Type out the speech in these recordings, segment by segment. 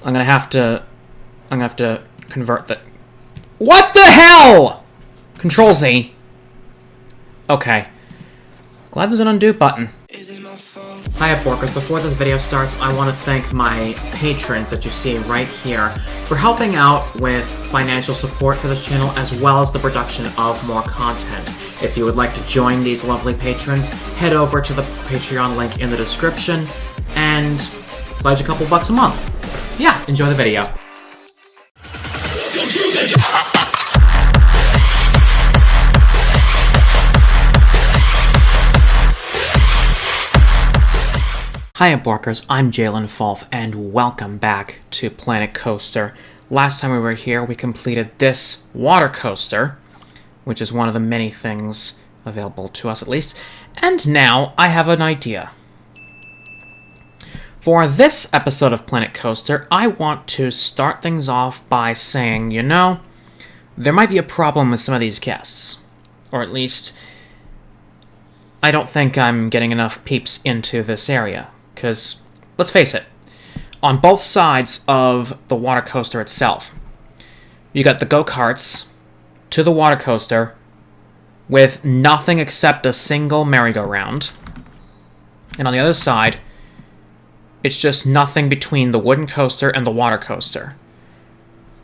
I'm gonna have to convert the... What the hell?! Control Z. Okay. Glad there's an undo button. Hiya, Porkers. Before this video starts, I want to thank my patrons that you see right here for helping out with financial support for this channel, as well as the production of more content. If you would like to join these lovely patrons, head over to the Patreon link in the description and pledge a couple bucks a month. Yeah, enjoy the video. Hiya, Borkers, I'm Jalen Fulf, and welcome back to Planet Coaster. Last time we were here, we completed this water coaster, which is one of the many things available to us, at least, and now I have an idea. For this episode of Planet Coaster, I want to start things off by saying, you know, there might be a problem with some of these guests, or at least, I don't think I'm getting enough peeps into this area. Because, let's face it, on both sides of the water coaster itself, you got the go-karts to the water coaster with nothing except a single merry-go-round. And on the other side, it's just nothing between the wooden coaster and the water coaster.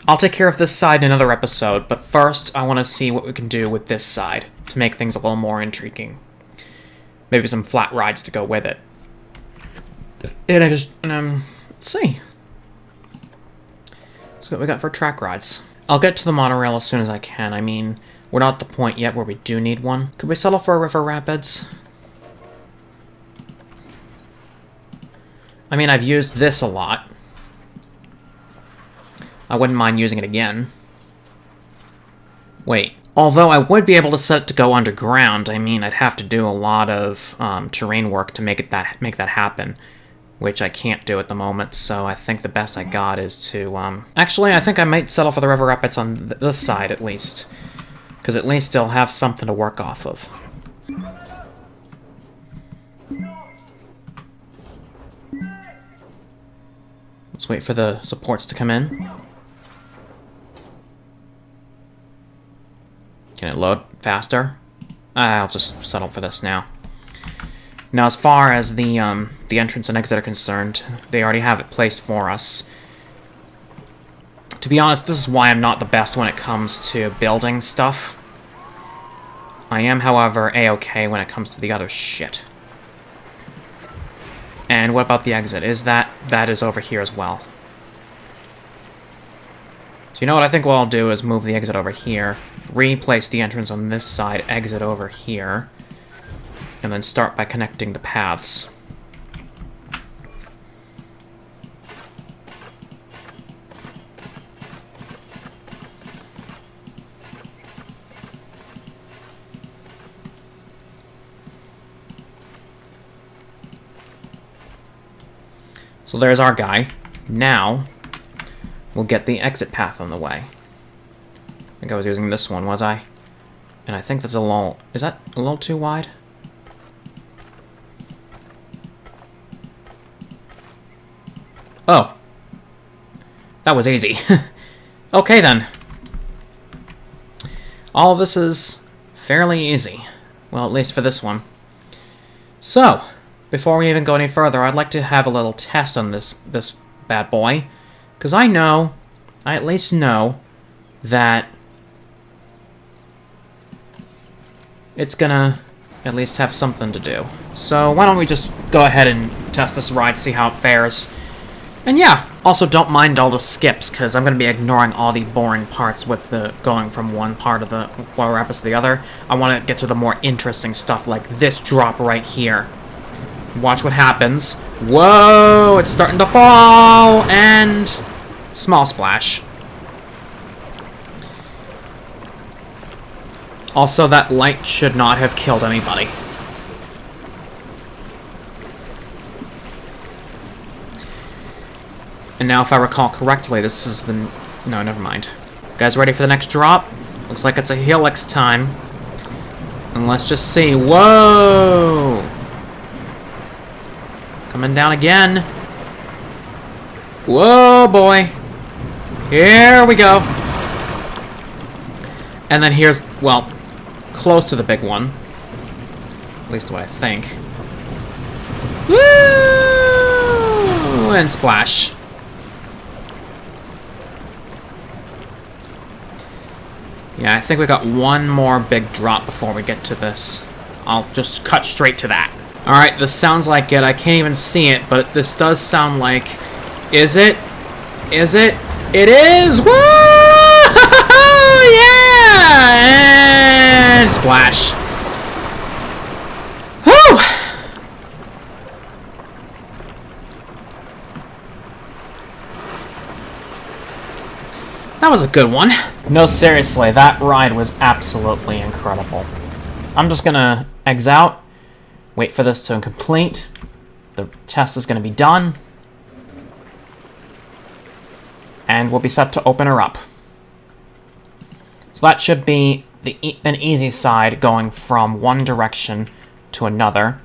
I'll take care of this side in another episode, but first I want to see what we can do with this side to make things a little more intriguing. Maybe some flat rides to go with it. And I just, let's see. So what we got for track rides. I'll get to the monorail as soon as I can. I mean, we're not at the point yet where we do need one. Could we settle for a river rapids? I mean, I've used this a lot. I wouldn't mind using it again. Wait. Although I would be able to set it to go underground, I mean, I'd have to do a lot of terrain work to make that happen, which I can't do at the moment, so I think the best I got is to, Actually, I think I might settle for the river rapids on this side, at least. Because at least they'll have something to work off of. Let's wait for the supports to come in. Can it load faster? I'll just settle for this now. Now, as far as the entrance and exit are concerned, they already have it placed for us. To be honest, this is why I'm not the best when it comes to building stuff. I am, however, a-okay when it comes to the other shit. And what about the exit? That is over here as well. So you know what I think what I'll do is move the exit over here, replace the entrance on this side, exit over here, and then start by connecting the paths. So there's our guy. Now, we'll get the exit path on the way. I think I was using this one, was I? And I think that's a little... Is that a little too wide? Oh. That was easy. Okay, then. All of this is fairly easy. Well, at least for this one. So, before we even go any further, I'd like to have a little test on this bad boy. Because I at least know, that it's gonna at least have something to do. So why don't we just go ahead and test this ride, see how it fares. And yeah, also don't mind all the skips, because I'm going to be ignoring all the boring parts with the going from one part of the water rapids to the other. I want to get to the more interesting stuff, like this drop right here. Watch what happens. Whoa, it's starting to fall, and small splash. Also, that light should not have killed anybody. And now, if I recall correctly, this is the... No, never mind. You guys ready for the next drop? Looks like it's a helix time. And let's just see. Whoa! Coming down again. Whoa! Oh boy. Here we go. And then here's, well, close to the big one. At least what I think. Woo! And splash. Yeah, I think we got one more big drop before we get to this. I'll just cut straight to that. Alright, this sounds like it. I can't even see it, but this does sound like... Is it? Is it? It is! Woo! Yeah! And splash. Whew! That was a good one. No, seriously, that ride was absolutely incredible. I'm just gonna exit out, wait for this to complete. The test is gonna be done. And we'll be set to open her up. So that should be an easy side going from one direction to another.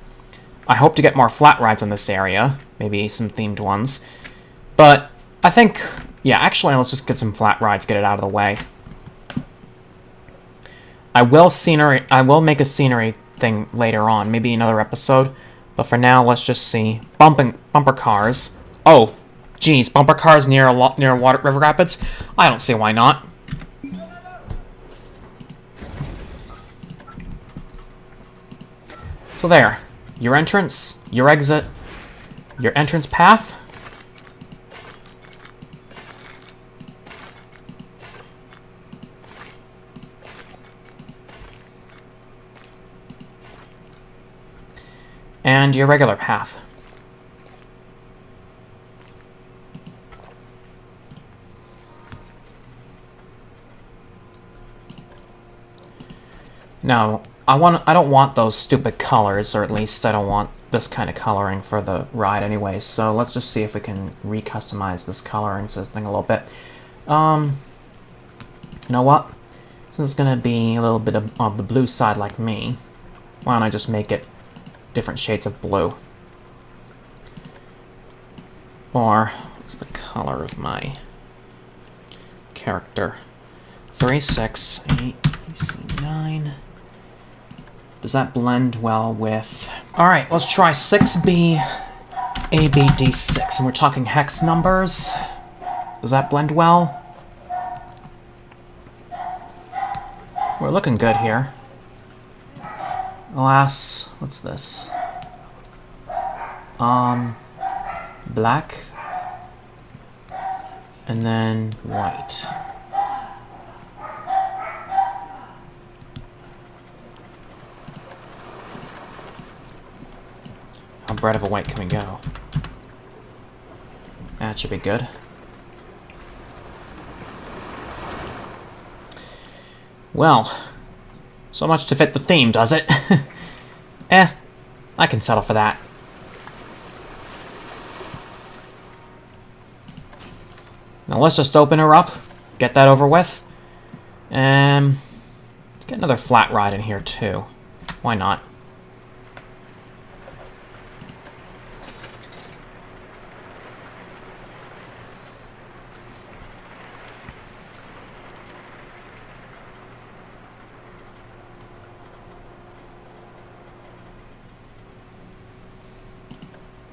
I hope to get more flat rides in this area, maybe some themed ones. But I think, yeah, actually let's just get some flat rides, get it out of the way. I will make a scenery thing later on, maybe another episode. But for now, let's just see bumper cars. Oh, geez, bumper cars near River Rapids? I don't see why not. So there, your entrance, your exit, your entrance path. And your regular path. Now, I don't want those stupid colors, or at least I don't want this kind of coloring for the ride anyway, so let's just see if we can re-customize this coloring thing a little bit. You know what? This is going to be a little bit of the blue side like me. Why don't I just make it different shades of blue? Or, what's the color of my character? 3, 6, 8, AC9. Does that blend well with... Alright, let's try 6B, ABD6. And we're talking hex numbers. Does that blend well? We're looking good here. Alas, what's this? Black. And then white. How bright of a white can we go? That should be good. Well, so much to fit the theme, does it? I can settle for that. Now let's just open her up, get that over with. Let's get another flat ride in here too. Why not?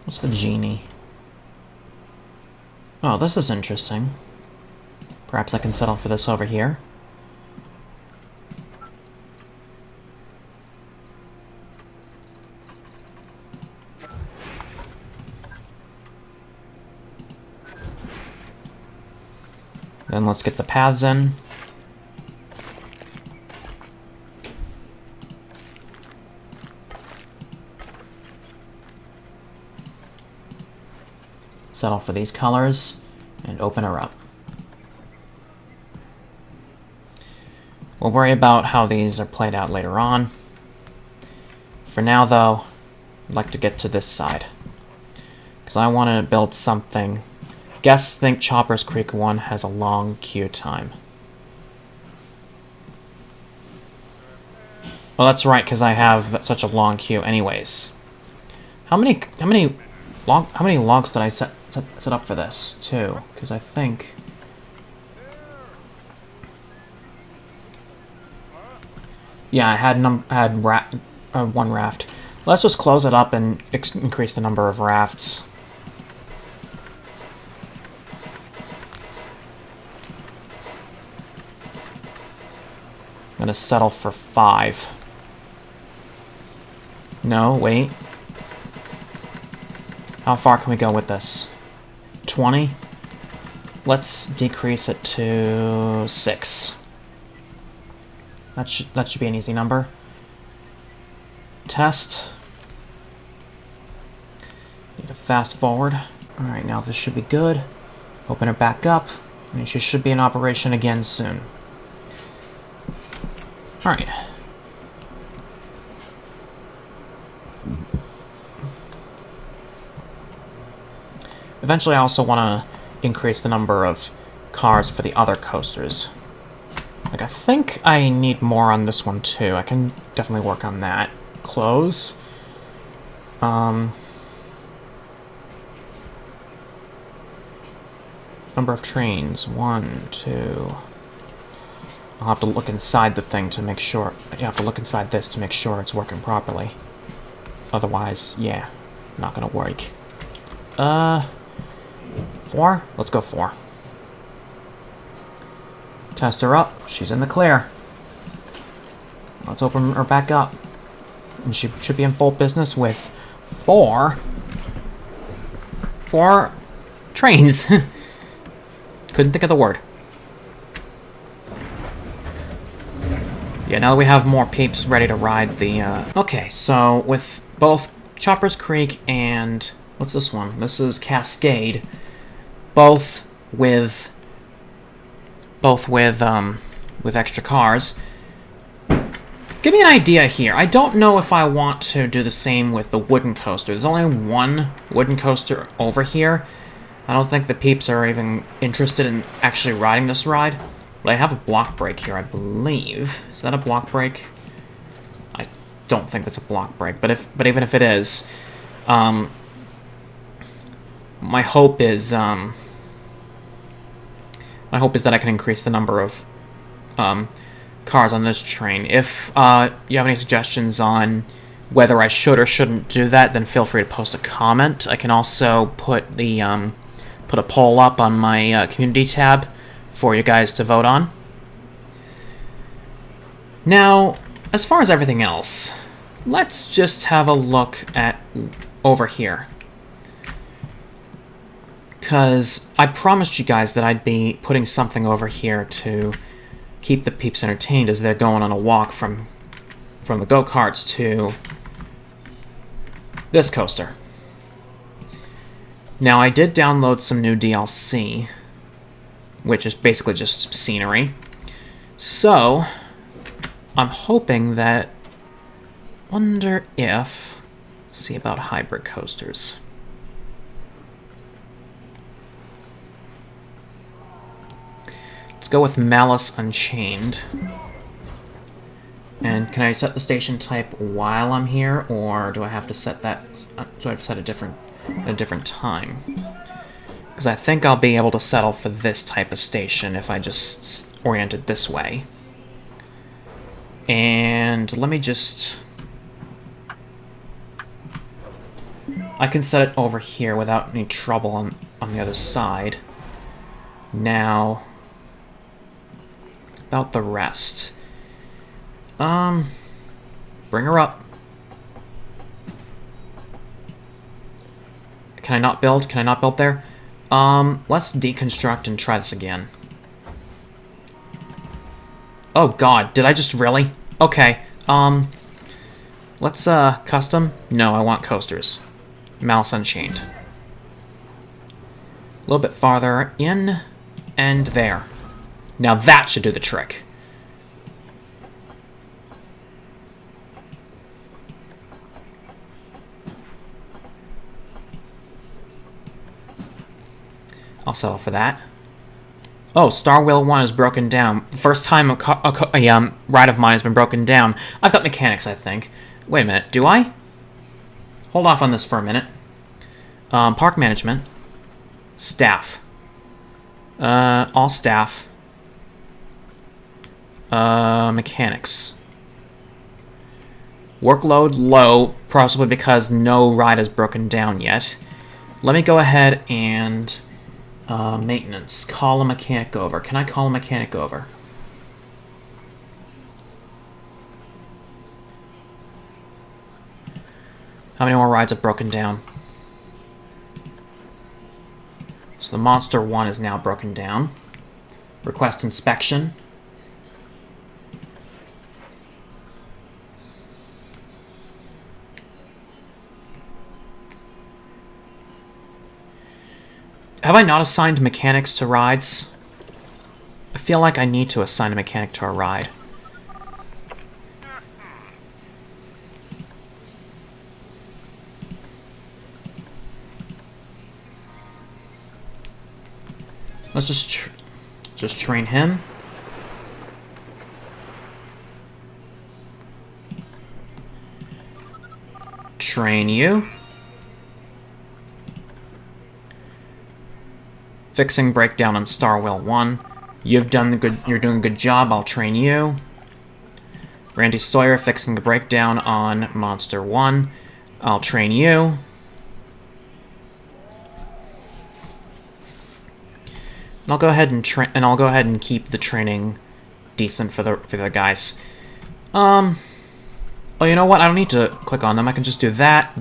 What's the genie? Oh, this is interesting. Perhaps I can settle for this over here. Then let's get the paths in. Settle for these colors, and open her up. We'll worry about how these are played out later on. For now, though, I'd like to get to this side, because I want to build something. Guests think Choppers Creek 1 has a long queue time. Well, that's right, because I have such a long queue anyways. How many logs did I set set up for this, too. Because I think... Yeah, I had one raft. Let's just close it up and increase the number of rafts. I'm gonna settle for 5. No, wait. How far can we go with this? 20? Let's decrease it to 6. That should be an easy number. Test. Need to fast forward. Alright, now this should be good. Open it back up. And she should be in operation again soon. Alright. Eventually I also want to increase the number of cars for the other coasters. Like, I think I need more on this one, too. I can definitely work on that. Close. Number of trains. 1, 2... I'll have to look inside the thing to make sure... You have to look inside this to make sure it's working properly. Otherwise, yeah, not gonna work. 4? Let's go 4. Test her up. She's in the clear. Let's open her back up. And she should be in full business with 4 trains. Couldn't think of the word. Yeah, now that we have more peeps ready to ride the, Okay, so with both Choppers Creek and... What's this one? This is Cascade. Both with extra cars. Give me an idea here. I don't know if I want to do the same with the wooden coaster. There's only one wooden coaster over here. I don't think the peeps are even interested in actually riding this ride. But I have a block break here, I believe. Is that a block break? I don't think that's a block break. But even if it is, my hope is that I can increase the number of cars on this train. If you have any suggestions on whether I should or shouldn't do that, then feel free to post a comment. I can also put the put a poll up on my community tab for you guys to vote on. Now, as far as everything else, let's just have a look at over here. Because I promised you guys that I'd be putting something over here to keep the peeps entertained as they're going on a walk from the go-karts to this coaster. Now, I did download some new DLC, which is basically just scenery. So, I'm hoping that... Wonder if... See about hybrid coasters. Let's go with Malice Unchained. And can I set the station type while I'm here, or do I have to set that? Do I have to set a different time? Because I think I'll be able to settle for this type of station if I just orient it this way. And let me just... I can set it over here without any trouble on the other side. Now, about the rest. Bring her up. Can I not build? Can I not build there? Let's deconstruct and try this again. Oh god, did I just really? Okay, let's, custom? No, I want coasters. Malice Unchained. A little bit farther in, and there. Now that should do the trick. I'll settle for that. Oh, Star Wheel 1 is broken down. First time a ride of mine has been broken down. I've got mechanics, I think. Wait a minute, do I? Hold off on this for a minute. Park management. Staff. All staff. Mechanics. Workload low, possibly because no ride is broken down yet. Let me go ahead and maintenance. Call a mechanic over. Can I call a mechanic over? How many more rides have broken down? So the monster one is now broken down. Request inspection. Have I not assigned mechanics to rides? I feel like I need to assign a mechanic to a ride. Let's just train him. Train you. Fixing breakdown on Star Wheel 1. You're doing a good job, I'll train you. Randy Sawyer fixing the breakdown on Monster 1. I'll train you. And I'll go ahead and keep the training decent for the guys. Oh, you know what? I don't need to click on them. I can just do that.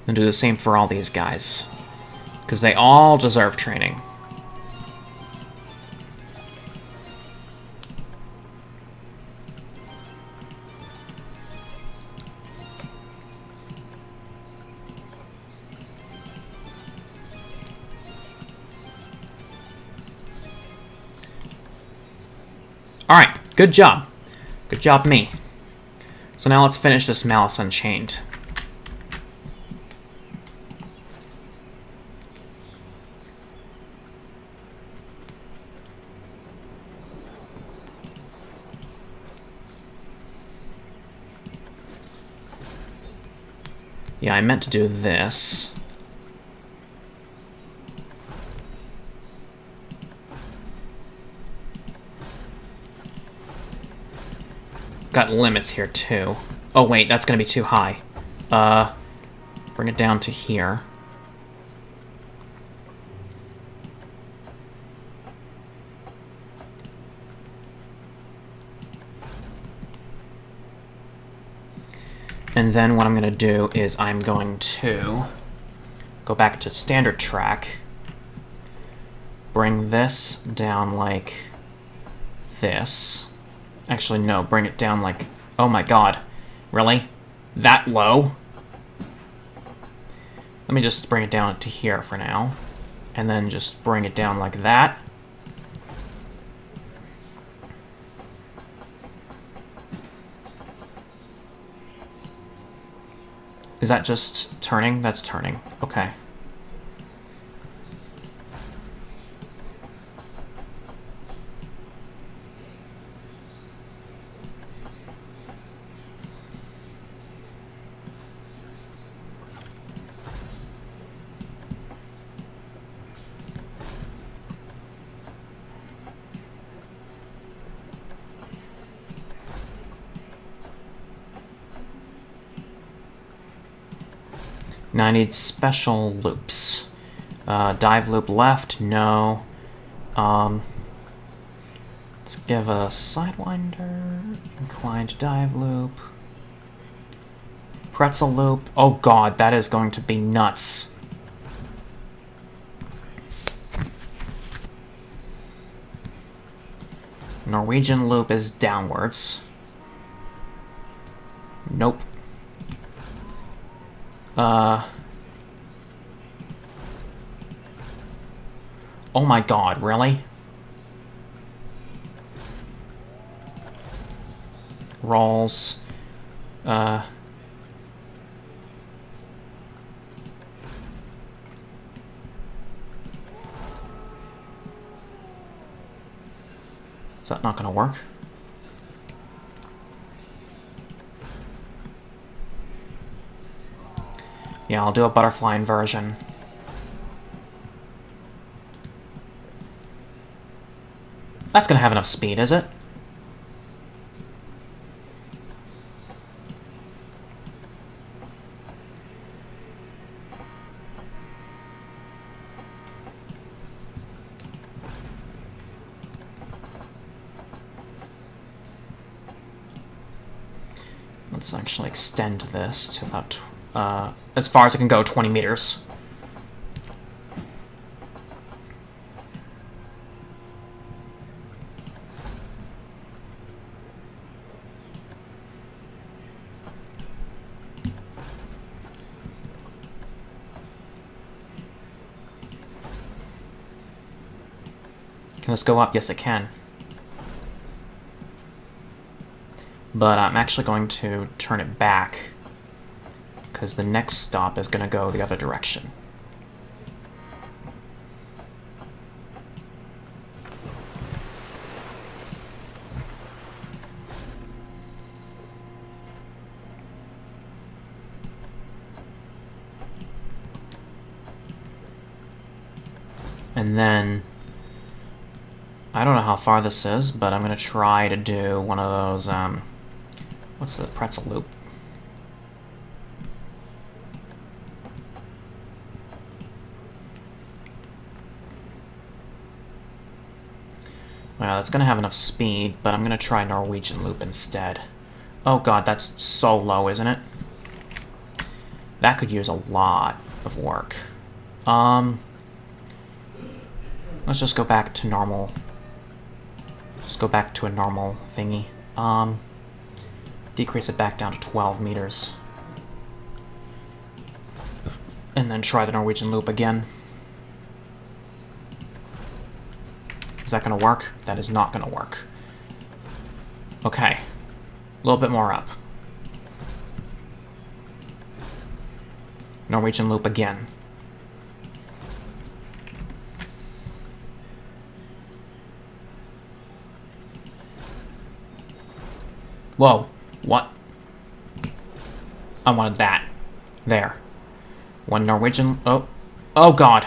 And do the same for all these guys. Because they all deserve training. Alright, good job. Good job, me. So now let's finish this Malice Unchained. Yeah, I meant to do this. Got limits here, too. Oh, wait, that's gonna be too high. Bring it down to here. And then what I'm going to do is I'm going to go back to standard track, bring this down like this. Actually, no, bring it down like... Oh my god. Really? That low? Let me just bring it down to here for now. And then just bring it down like that. Is that just turning? That's turning. Okay. Now I need special loops. Dive loop left, no. Let's give a sidewinder, inclined dive loop. Pretzel loop. Oh god, that is going to be nuts. Norwegian loop is downwards. Nope. Oh my god, really? Rolls. Is that not gonna work? Yeah, I'll do a butterfly inversion. That's gonna have enough speed, is it? Let's actually extend this to about, as far as it can go, 20 meters. Can this go up? Yes, it can. But I'm actually going to turn it back, because the next stop is going to go the other direction. And then, I don't know how far this is, but I'm going to try to do one of those, what's the pretzel loop? Well, that's going to have enough speed, but I'm going to try Norwegian loop instead. Oh god, that's so low, isn't it? That could use a lot of work. Let's just go back to normal. Just go back to a normal thingy. Decrease it back down to 12 meters. And then try the Norwegian loop again. Is that going to work? That is not going to work. Okay. A little bit more up. Norwegian loop again. Whoa. What? I wanted that. There. One Norwegian... Oh. Oh, God.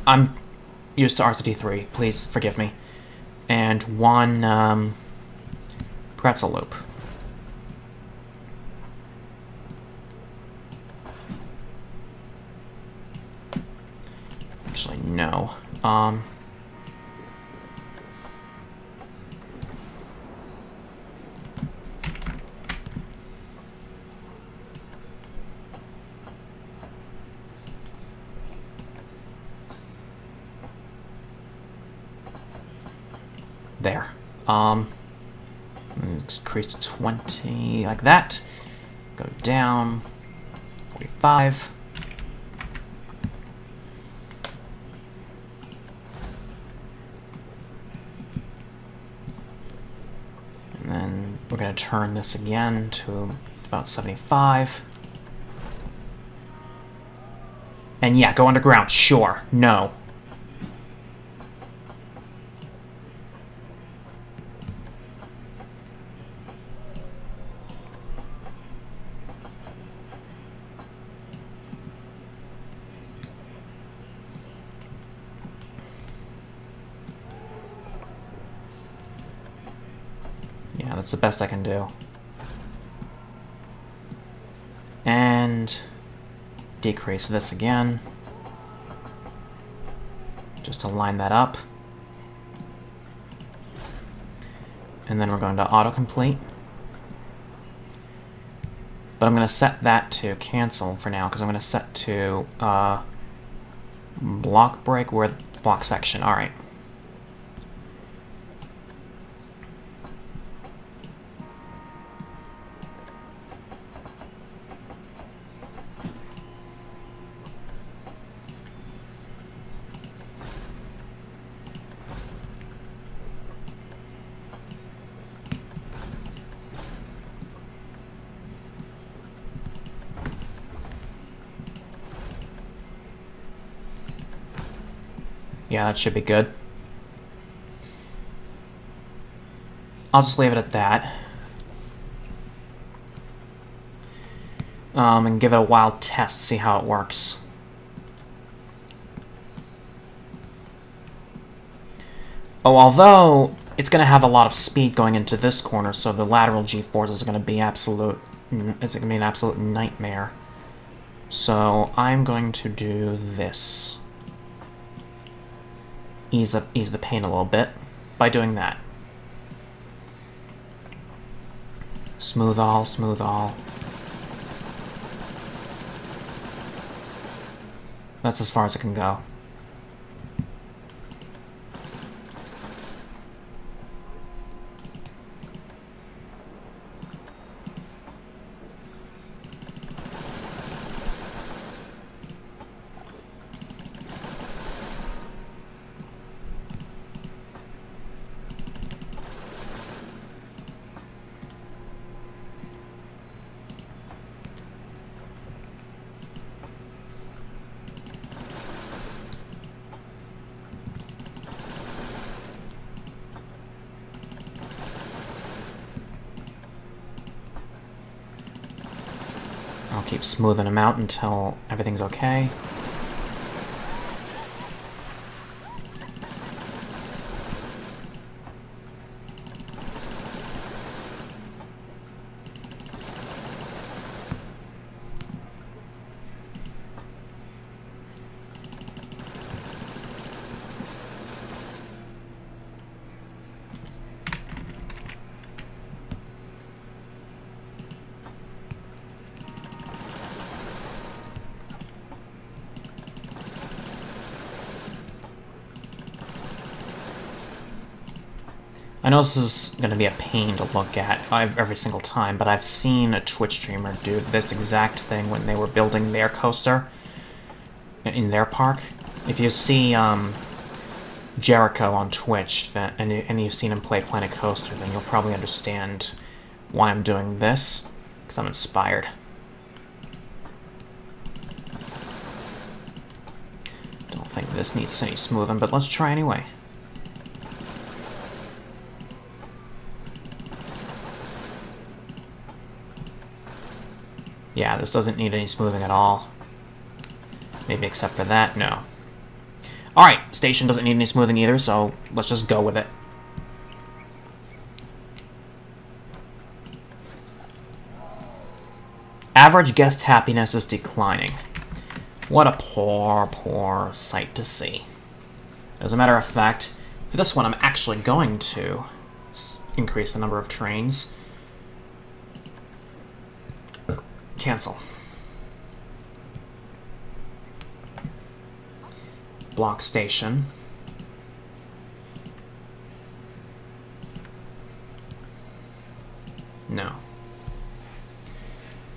I'm used to RCT3. Please forgive me. And one, pretzel loop. Actually, no. There. Increase to 20, like that. Go down. 45. And then we're going to turn this again to about 75. And yeah, go underground. Sure. No. Yeah, that's the best I can do. And decrease this again. Just to line that up. And then we're going to autocomplete. But I'm going to set that to cancel for now, because I'm going to set to block break with block section. Alright. Yeah, that should be good. I'll just leave it at that. and give it a wild test, see how it works. Oh, although it's going to have a lot of speed going into this corner, so the lateral G-forces are going to be it's going to be an absolute nightmare. So I'm going to do this. Ease the pain a little bit by doing that. Smooth all, smooth all. That's as far as it can go. I'll keep smoothing them out until everything's okay. I know this is going to be a pain to look at every single time, but I've seen a Twitch streamer do this exact thing when they were building their coaster in their park. If you see Jericho on Twitch, and you've seen him play Planet Coaster, then you'll probably understand why I'm doing this, because I'm inspired. Don't think this needs any smoothing, but let's try anyway. Yeah, this doesn't need any smoothing at all. Maybe except for that, no. Alright, station doesn't need any smoothing either, so let's just go with it. Average guest happiness is declining. What a poor, poor sight to see. As a matter of fact, for this one I'm actually going to increase the number of trains. Cancel. Block station. No.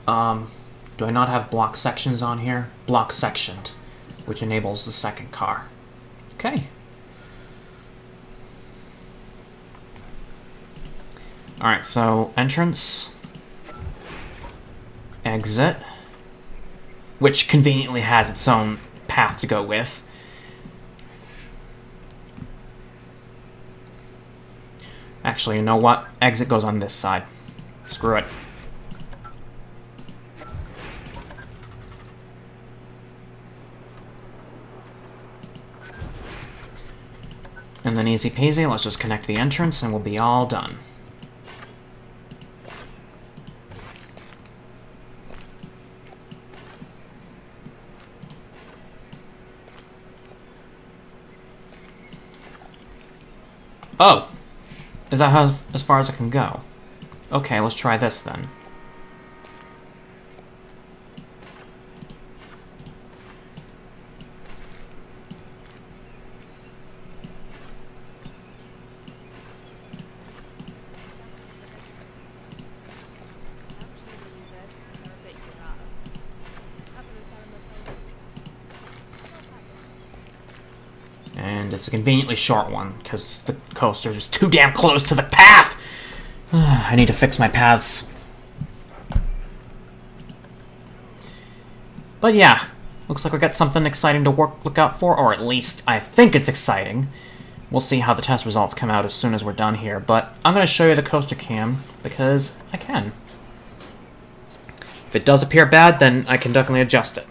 Do I not have block sections on here? Block sectioned, which enables the second car. Okay. Alright, so entrance. Exit, which conveniently has its own path to go with. Actually, you know what? Exit goes on this side. Screw it. And then easy peasy, let's just connect the entrance and we'll be all done. Oh! Is that how, as far as it can go? Okay, let's try this then. And it's a conveniently short one, because the coaster is too damn close to the path! I need to fix my paths. But yeah, looks like we got something exciting to look out for, or at least I think it's exciting. We'll see how the test results come out as soon as we're done here, but I'm going to show you the coaster cam, because I can. If it does appear bad, then I can definitely adjust it.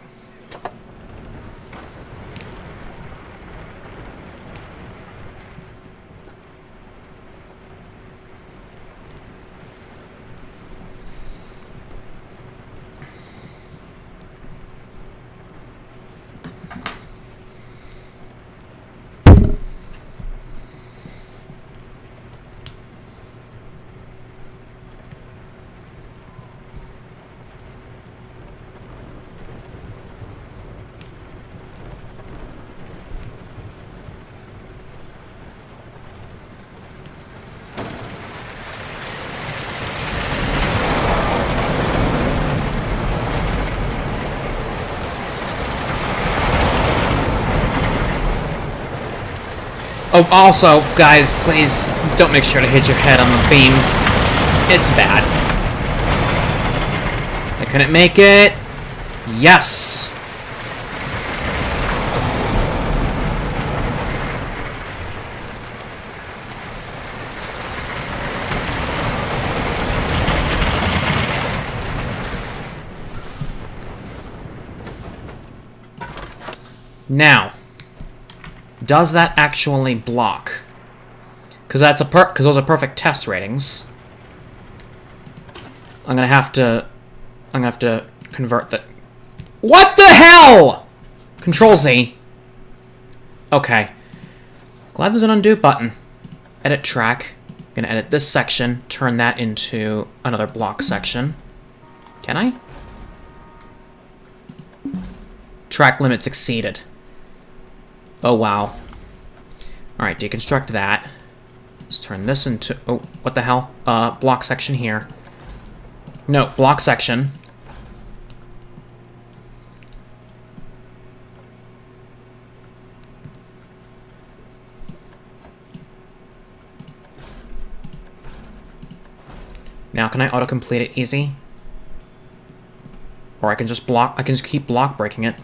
Oh, also, guys, please don't make sure to hit your head on the beams. It's bad. I couldn't make it. Yes! Now, does that actually block? Because those are perfect test ratings. I'm gonna have to convert that. What the hell? Control Z. Okay. Glad there's an undo button. Edit track. Gonna edit this section. Turn that into another block section. Can I? Track limits exceeded. Oh, wow. Alright, deconstruct that. Let's turn this into... Oh, what the hell? Block section here. No, block section. Now, can I autocomplete it easy? Or I can just keep block breaking it.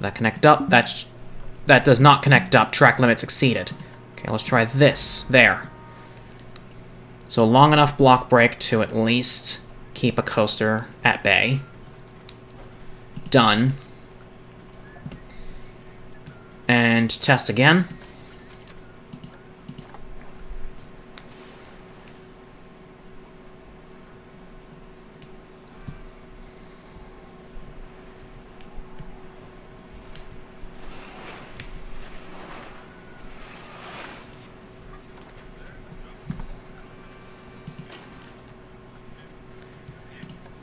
That connect up? That does not connect up. Track limits exceeded. Okay, let's try this. There. So long enough block break to at least keep a coaster at bay. Done. And test again.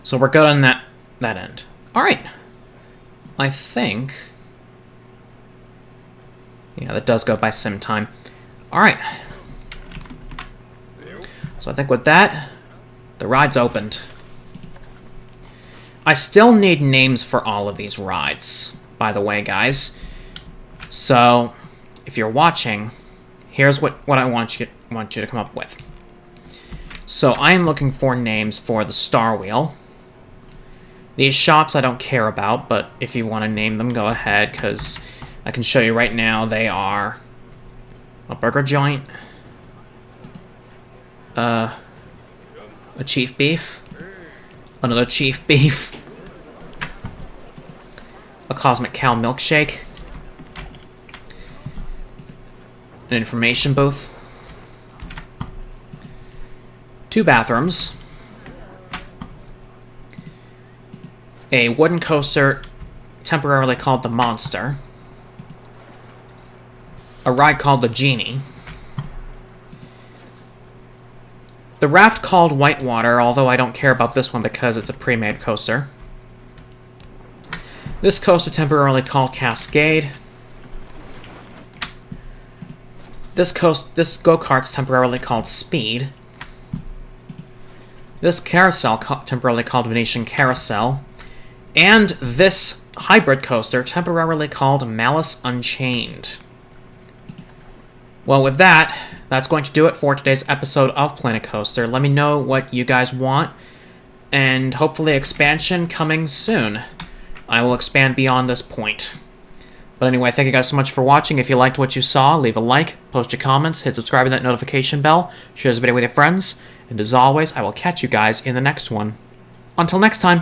So we're good on that end. Alright. I think... Yeah, that does go by sim time. Alright. So I think with that, the ride's opened. I still need names for all of these rides, by the way, guys. So, if you're watching, here's what I want you to come up with. So I'm looking for names for the Star Wheel. These shops I don't care about, but if you want to name them, go ahead, because I can show you right now they are a burger joint, a chief beef, another chief beef, a Cosmic Cow milkshake, an information booth, 2 bathrooms, a wooden coaster temporarily called the Monster, a ride called the Genie, the raft called Whitewater, although I don't care about this one because it's a pre-made coaster, this coaster temporarily called Cascade, this go-kart's temporarily called Speed, this carousel temporarily called Venetian Carousel, and this hybrid coaster temporarily called Malice Unchained. Well, with that, that's going to do it for today's episode of Planet Coaster. Let me know what you guys want, and hopefully expansion coming soon. I will expand beyond this point. But anyway, thank you guys so much for watching. If you liked what you saw, leave a like, post your comments, hit subscribe to that notification bell, share this video with your friends, and as always, I will catch you guys in the next one. Until next time.